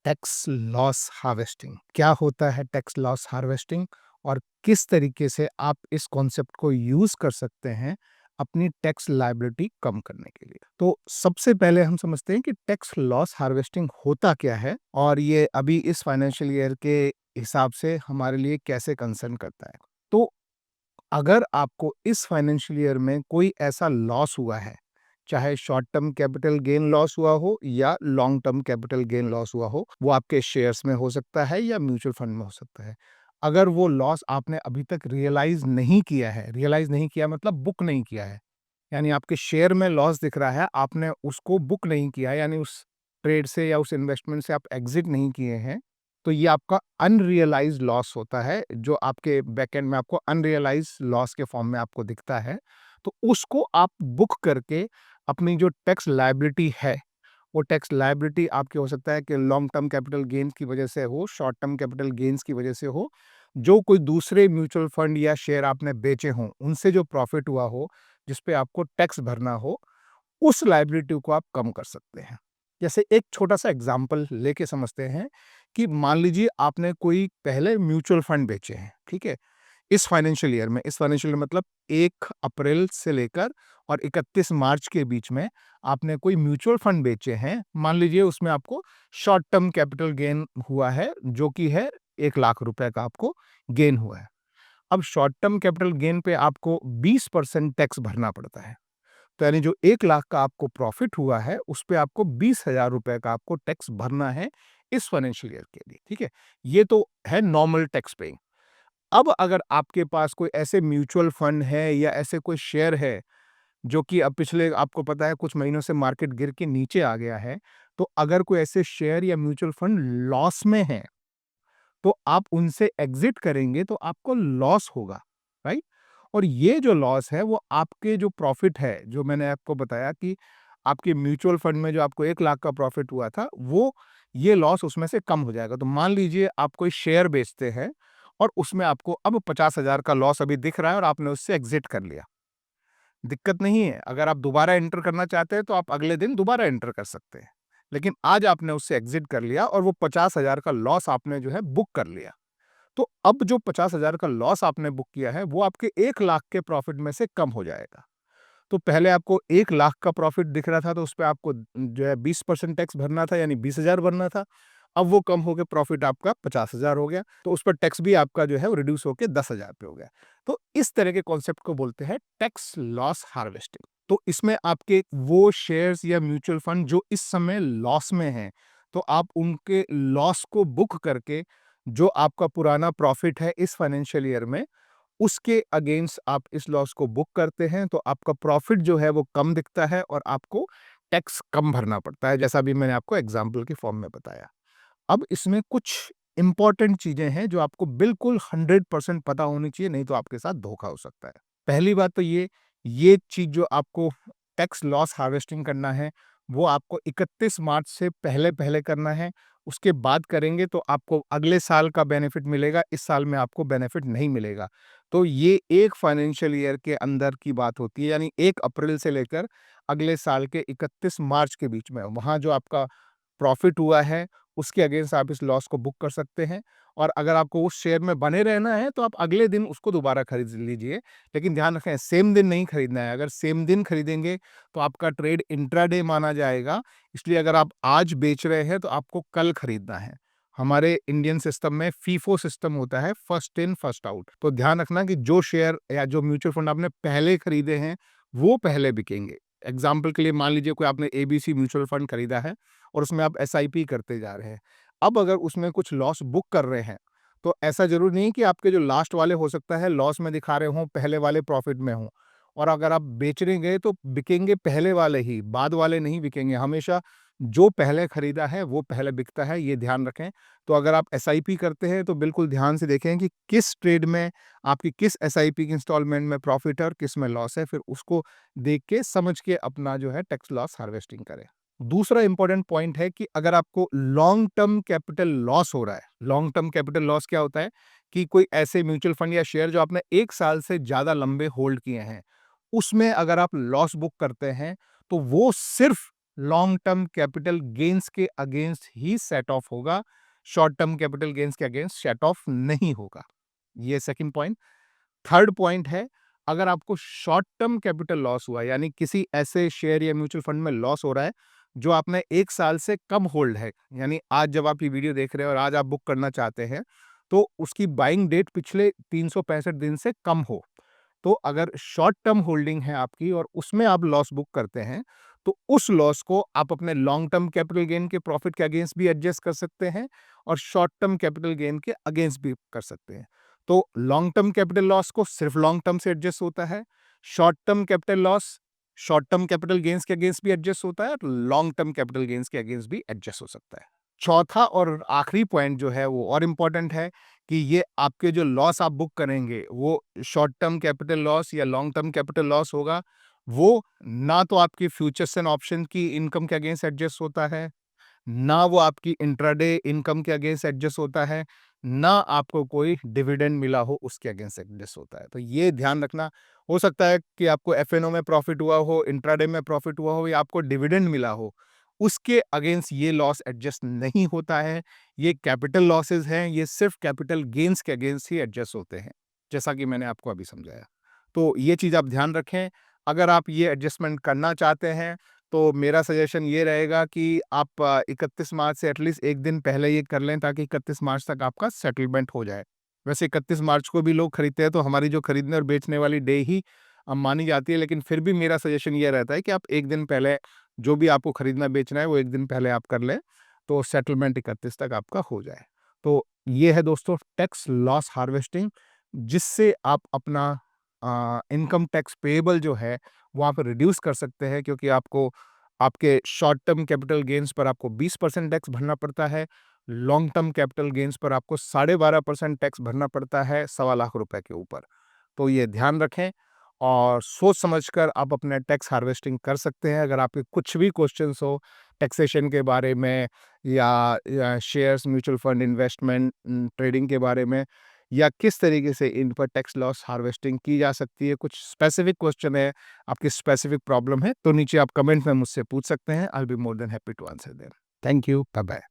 Tax loss harvesting क्या होता है? टैक्स लॉस हार्वेस्टिंग और किस तरीके से आप इस कॉन्सेप्ट को यूज कर सकते हैं अपनी टैक्स लायबिलिटी कम करने के लिए। तो सबसे पहले हम समझते हैं कि टैक्स लॉस हार्वेस्टिंग होता क्या है और ये अभी इस फाइनेंशियल ईयर के हिसाब से हमारे लिए कैसे कंसर्न करता है। तो अगर आपको इस फाइनेंशियल ईयर में कोई ऐसा लॉस हुआ है, चाहे short term capital gain loss हुआ हो या long term capital gain loss हुआ हो, वो आपके शेयर्स में हो सकता है या म्यूचुअल फंड में हो सकता है। अगर वो लॉस आपने अभी तक रियलाइज नहीं किया मतलब बुक नहीं किया है, यानी आपके शेयर में लॉस दिख रहा है, आपने उसको बुक नहीं किया है, यानी उस ट्रेड से या उस इन्वेस्टमेंट से आप एग्जिट नहीं किए हैं, तो ये आपका अनरियलाइज्ड लॉस होता है, जो आपके बैकएंड में आपको अनरियलाइज्ड लॉस के फॉर्म में आपको दिखता है। तो उसको आप बुक करके अपनी जो टैक्स लायबिलिटी है, वो टैक्स लायबिलिटी आपकी हो सकता है कि लॉन्ग टर्म कैपिटल गेन्स की वजह से हो, शॉर्ट टर्म कैपिटल गेन्स की वजह से हो, जो कोई दूसरे म्यूचुअल फंड या शेयर आपने बेचे हों, उनसे जो प्रॉफिट हुआ हो, जिस पे आपको टैक्स भरना हो, उस लायबिलिटी को आप कम कर सकते हैं। जैसे एक छोटा-सा एग्ज़ाम्पल लेके समझते हैं कि मान लीजिए आपने कोई पहले म्यूचुअल फंड बेचे हैं, ठीक है? इस फाइनेंशियल ईयर मतलब 1 अप्रैल से लेकर और 31 मार्च के बीच में आपने कोई म्यूचुअल फंड बेचे हैं। मान लीजिए उसमें आपको शॉर्ट टर्म कैपिटल गेन हुआ है, जो कि है 1 लाख रुपए का आपको गेन हुआ है। अब शॉर्ट टर्म कैपिटल गेन पे आपको 20% टैक्स भरना पड़ता है। तो यानी जो 1 लाख का आपको प्रॉफिट हुआ है, उस पे आपको 20,000 रुपए का आपको टैक्स भरना है इस फाइनेंशियल ईयर के लिए, ठीक है? ये तो है नॉर्मल टैक्स पेइंग। अब अगर आपके पास कोई ऐसे म्यूचुअल फंड है या ऐसे कोई शेयर है, जो कि अब पिछले आपको पता है कुछ महीनों से मार्केट गिर के नीचे आ गया है, तो अगर कोई ऐसे शेयर या म्यूचुअल फंड लॉस में है, तो आप उनसे एग्ज़िट करेंगे तो आपको लॉस होगा, राइट? और ये जो लॉस है वो आपके जो प्रॉफ़िट है, जो मैंने आपको बताया कि आपके म्यूचुअल फंड में जो आपको 1 लाख का प्रॉफ़िट हुआ था, वो ये लॉस उसमें से कम हो जाएगा। तो मान लीजिए आप कोई शेयर बेचते हैं और उसमें आपको अब 50,000 का लॉस अभी दिख रहा है और आपने उससे एग्ज़िट कर लिया। दिक्कत नहीं है, अगर आप दोबारा एंटर करना चाहते हैं तो आप अगले दिन दोबारा एंटर कर सकते हैं। लेकिन आज आपने उससे एग्ज़िट कर लिया और वो 50,000 का लॉस आपने जो है बुक कर लिया। तो अब जो 50,000 का लॉस आपने बुक किया है, वो आपके 1 लाख के प्रॉफ़िट में से कम हो जाएगा। तो पहले आपको 1 लाख का प्रॉफ़िट दिख रहा था, तो उसपे आपको जो है 20% टैक्स भरना था, यानी 20,000 भरना था। अब वो कम हो के प्रॉफ़िट आपका 50,000 हो गया, तो उस पर टैक्स भी आपका जो है वो रिड्यूस होके 10,000 पे हो गया। तो इस तरह के कॉन्सेप्ट को बोलते हैं टैक्स लॉस हार्वेस्टिंग। तो इसमें आपके वो शेयर्स या म्यूचुअल फंड जो इस समय लॉस में हैं, तो आप उनके लॉस को बुक करके जो आपका पुराना प्रॉफ़िट है इस फाइनेंशियल ईयर में, उसके अगेंस्ट आप इस लॉस को बुक करते हैं, तो आपका प्रॉफ़िट जो है वो कम दिखता है और आपको टैक्स कम भरना पड़ता है, जैसा अभी मैंने आपको एग्ज़ाम्पल के फ़ॉर्म में बताया। अब इसमें कुछ इम्पोर्टेंट चीज़ें हैं जो आपको बिल्कुल 100% पता होनी चाहिए, नहीं तो आपके साथ धोखा हो सकता है। पहली बात तो ये चीज़ जो आपको टैक्स लॉस हार्वेस्टिंग करना है, वो आपको 31 मार्च से पहले-पहले करना है। उसके बाद करेंगे तो आपको अगले साल का बेनिफिट मिलेगा, इस साल में आपको बेनिफिट नहीं मिलेगा। तो ये एक फाइनेंशियल ईयर के अंदर की बात होती है, यानी 1 अप्रैल से लेकर अगले साल के 31 मार्च के बीच में, वहाँ जो आपका प्रॉफ़िट हुआ है, उसके अगेंस्ट आप इस लॉस को बुक कर सकते हैं। और अगर आपको उस शेयर में बने रहना है, तो आप अगले दिन उसको दोबारा खरीद लीजिए। लेकिन ध्यान रखें, सेम दिन नहीं खरीदना है। अगर सेम दिन खरीदेंगे, तो आपका ट्रेड इंट्राडे माना जाएगा। इसलिए अगर आप आज बेच रहे हैं, तो आपको कल खरीदना है। हमारे इंडियन सिस्टम में फीफो सिस्टम होता है, फर्स्ट इन फर्स्ट आउट। तो ध्यान रखना कि जो शेयर या जो म्यूचुअल फंड आपने पहले खरीदे हैं, वो पहले बिकेंगे। एग्ज़ाम्पल के लिए मान लीजिए कोई आपने एबीसी म्यूचुअल फंड खरीदा है और उसमें आप एसआईपी करते जा रहे हैं। अब अगर उसमें कुछ लॉस बुक कर रहे हैं, तो ऐसा ज़रूरी नहीं कि आपके जो लास्ट वाले हो सकता है लॉस में दिखा रहे हों, पहले वाले प्रॉफ़िट में हों। और अगर आप बेचने गए तो बिकेंगे पहले वाले ही, बाद वाले नहीं बिकेंगे। हमेशा जो पहले खरीदा है वो पहले बिकता है, ये ध्यान रखें। तो अगर आप एसआईपी करते हैं तो बिल्कुल ध्यान से देखें कि किस ट्रेड में आपकी किस एसआईपी की इंस्टॉलमेंट में प्रॉफ़िट है और किस में लॉस है। फिर उसको देख के समझ के अपना जो है टैक्स लॉस हार्वेस्टिंग करें। दूसरा इंपॉर्टेंट पॉइंट है कि अगर आपको लॉन्ग टर्म कैपिटल लॉस हो रहा है, लॉन्ग टर्म कैपिटल लॉस क्या होता है कि कोई ऐसे म्यूचुअल फंड या शेयर जो आपने 1 साल से ज़्यादा लंबे होल्ड किए हैं, उसमें अगर आप लॉस बुक करते हैं, तो वो सिर्फ़ लॉन्ग टर्म कैपिटल गेन्स के अगेंस्ट ही सेट ऑफ होगा, शॉर्ट टर्म कैपिटल गेन्स के अगेंस्ट सेट ऑफ नहीं होगा। ये सेकंड पॉइंट। थर्ड पॉइंट है, अगर आपको शॉर्ट टर्म कैपिटल लॉस हुआ, यानी किसी ऐसे शेयर या म्यूचुअल फंड में लॉस हो रहा है जो आपने 1 साल से कम होल्ड है, यानी आज जब आप ये वीडियो देख रहे हैं और आज आप बुक करना चाहते हैं, तो उसकी बाइंग डेट पिछले 365 दिन से कम हो। तो अगर शॉर्ट टर्म होल्डिंग है आपकी और उसमें आप लॉस बुक करते हैं, तो उस लॉस को आप अपने लॉन्ग टर्म कैपिटल गेन के प्रॉफिट के अगेंस्ट भी एडजस्ट कर सकते हैं और शॉर्ट टर्म कैपिटल गेन के अगेंस्ट भी कर सकते हैं। तो लॉन्ग टर्म कैपिटल लॉस को सिर्फ लॉन्ग टर्म से एडजस्ट होता है, short term capital loss short term capital gains के अगेंस्ट भी एडजस्ट होता है और लॉन्ग टर्म कैपिटल गेन्स के अगेंस्ट भी एडजस्ट हो सकता है। चौथा और आखिरी पॉइंट जो है वो और इम्पोर्टेंट है कि ये आपके जो लॉस आप बुक करेंगे वो शॉर्ट टर्म कैपिटल लॉस या लॉन्ग टर्म कैपिटल लॉस होगा, वो ना तो आपकी फ्यूचर्स एंड ऑप्शन की इनकम के अगेंस्ट एडजस्ट होता है, ना वो आपकी इंट्राडे इनकम के अगेंस्ट एडजस्ट होता है, ना आपको कोई डिविडेंड मिला हो उसके अगेंस्ट एडजस्ट होता है। तो ये ध्यान रखना। हो सकता है कि आपको एफएनओ में प्रॉफिट हुआ हो, इंट्राडे में प्रॉफिट हुआ हो या आपको डिविडेंड मिला हो, उसके अगेंस्ट ये लॉस एडजस्ट नहीं होता है। ये कैपिटल लॉसेस हैं, ये सिर्फ कैपिटल गेन्स के अगेंस्ट ही एडजस्ट होते हैं, जैसा कि मैंने आपको अभी समझाया। तो ये चीज़ आप ध्यान रखें। अगर आप ये एडजस्टमेंट करना चाहते हैं, तो मेरा सजेशन ये रहेगा कि आप 31 मार्च से एटलीस्ट 1 दिन पहले ये कर लें ताकि 31 मार्च तक आपका सेटलमेंट हो जाए। वैसे 31 मार्च को भी लोग खरीदते हैं, तो हमारी जो खरीदने और बेचने वाली डे ही मानी जाती है, लेकिन फिर भी मेरा सजेशन ये रहता है कि आप 1 दिन पहले जो भी आपको खरीदना बेचना है वो 1 दिन पहले आप कर लें, तो सेटलमेंट 31 तक आपका हो जाए। तो ये है दोस्तों टैक्स लॉस हार्वेस्टिंग, जिससे आप अपना इनकम टैक्स पेएबल जो है वो आप रिड्यूस कर सकते हैं, क्योंकि आपको आपके शॉर्ट टर्म कैपिटल गेन्स पर आपको 20% टैक्स भरना पड़ता है, लॉन्ग टर्म कैपिटल गेन्स पर आपको 12.5% टैक्स भरना पड़ता है, ₹1.25 लाख के ऊपर। तो ये ध्यान रखें और सोच समझकर आप अपने टैक्स हार्वेस्टिंग कर सकते हैं। अगर आपके कुछ भी क्वेश्चंस हो टैक्सेशन के बारे में या shares, mutual fund, investment, trading के बारे में, या किस तरीके से इन पर टैक्स लॉस हार्वेस्टिंग की जा सकती है, कुछ स्पेसिफिक क्वेश्चन है, आपकी स्पेसिफिक प्रॉब्लम है, तो नीचे आप कमेंट में मुझसे पूछ सकते हैं। I will be more than happy to answer them. Thank you. Bye bye.